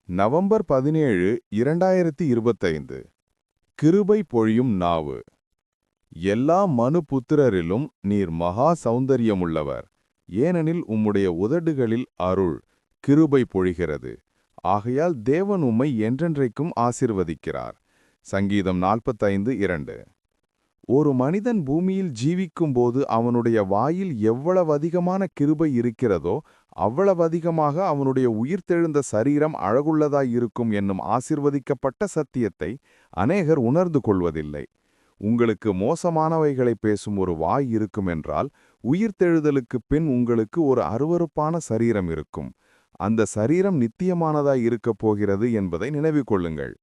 November 17, 2025. கிருபை பொழியும் நாவு. எல்லா மனுபுத்திரரிலும் நீர் மகா சௌந்தரியமுள்ளவர், ஏனெனில் உம்முடைய உதடுகளில் அருள், கிருபை பொழிகிறது. ஆகையால் தேவன் உம்மை என்றென்றைக்கும் ஆசிர்வதிக்கிறார். சங்கீதம் 45:2. ஒரு மனிதன் பூமியில் ஜீவிக்கும்போது அவனுடைய வாயில் எவ்வளவு அதிகமான கிருபை இருக்கிறதோ அவ்வளவு அதிகமாக அவனுடைய உயிர்த்தெழுந்த சரீரம் அழகுள்ளதாய் இருக்கும் என்னும் ஆசிர்வதிக்கப்பட்ட சத்தியத்தை அநேகர் உணர்ந்து கொள்வதில்லை. உங்களுக்கு மோசமானவைகளை பேசும் ஒரு வாய் இருக்குமென்றால் உயிர்த்தெழுதலுக்குப் பின் உங்களுக்கு ஒரு அருவருப்பான சரீரம் இருக்கும். அந்த சரீரம் நித்தியமானதாய் இருக்கப் போகிறது என்பதை நினைவு கொள்ளுங்கள்.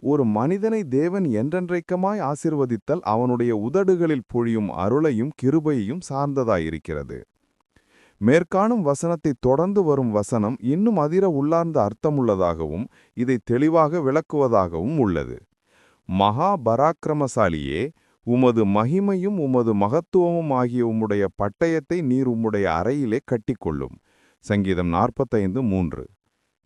ஒரு மனிதனை தேவன் என்றென்றைக்குமாய் ஆசிர்வதித்தல் அவனுடைய உதடுகளில் பொழியும் அருளையும் கிருபையையும் சார்ந்ததாயிருக்கிறது. மேற்காணும் வசனத்தை தொடர்ந்து வரும் வசனம் இன்னும் அதிர உள்ளார்ந்த அர்த்தமுள்ளதாகவும் இதை தெளிவாக விளக்குவதாகவும் உள்ளது. மகா பராக்கிரமசாலியே, உமது மகிமையும் உமது மகத்துவமும் ஆகிய உம்முடைய பட்டயத்தை நீர் உம்முடைய அறையிலே கட்டிக்கொள்ளும். சங்கீதம் 45:3.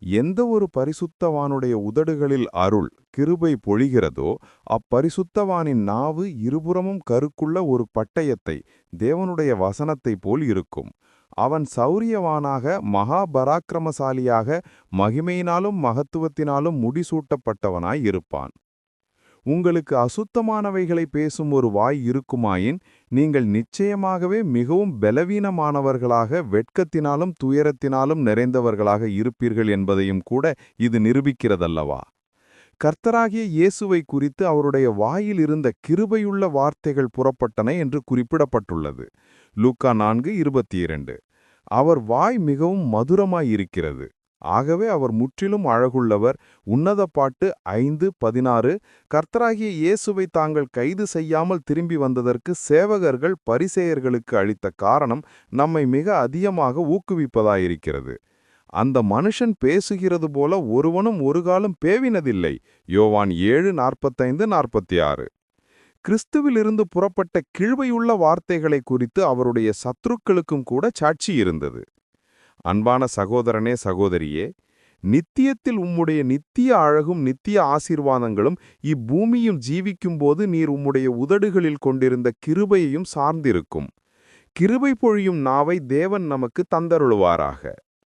எந்த ஒரு பரிசுத்தவானுடைய உதடுகளில் அருள், கிருபை பொழிகிறதோ அப்பரிசுத்தவானின் நாவு இருபுறமும் கருக்குள்ள ஒரு பட்டயத்தை, தேவனுடைய வசனத்தைப் போல் இருக்கும். அவன் சௌரியவானாக, மகா பராக்கிரமசாலியாக, மகிமையினாலும் மகத்துவத்தினாலும் முடிசூட்டப்பட்டவனாய் இருப்பான். உங்களுக்கு அசுத்தமானவைகளை பேசும் ஒரு வாய் இருக்குமாயின் நீங்கள் நிச்சயமாகவே மிகவும் பலவீனமானவர்களாக, வெட்கத்தினாலும் துயரத்தினாலும் நிறைந்தவர்களாக இருப்பீர்கள் என்பதையும் கூட இது நிரூபிக்கிறதல்லவா? கர்த்தராகிய இயேசுவை குறித்து அவருடைய வாயில் இருந்த கிருபையுள்ள வார்த்தைகள் புறப்பட்டன என்று குறிப்பிடப்பட்டுள்ளது. லூக்கா 4:22. அவர் வாய் மிகவும் மதுரமாயிருக்கிறது. ஆகவே அவர் முற்றிலும் அழகுள்ளவர். உன்னத பாட்டு 5:16. கர்த்தராகிய இயேசுவை தாங்கள் கைது செய்யாமல் திரும்பி வந்ததற்கு சேவகர்கள் பரிசேயர்களுக்கு அளித்த காரணம் நம்மை மிக அதிகமாக ஊக்குவிப்பதாயிருக்கிறது. அந்த மனுஷன் பேசுகிறது போல ஒருவனும் ஒருகாலும் பேவினதில்லை. யோவான் 7:45-46. கிறிஸ்துவிலிருந்து புறப்பட்ட கிழ்வையுள்ள வார்த்தைகளை குறித்து அவருடைய சத்துருக்களுக்கும் கூட சாட்சி இருந்தது. அன்பான சகோதரனே, சகோதரியே, நித்தியத்தில் உம்முடைய நித்திய அழகும் நித்திய ஆசீர்வாதங்களும் இப்பூமியில் ஜீவிக்கும்போது நீர் உம்முடைய உதடுகளில் கொண்டிருந்த கிருபையையும் சார்ந்திருக்கும். கிருபை பொழியும் நாவை தேவன் நமக்கு தந்தருளுவாராக.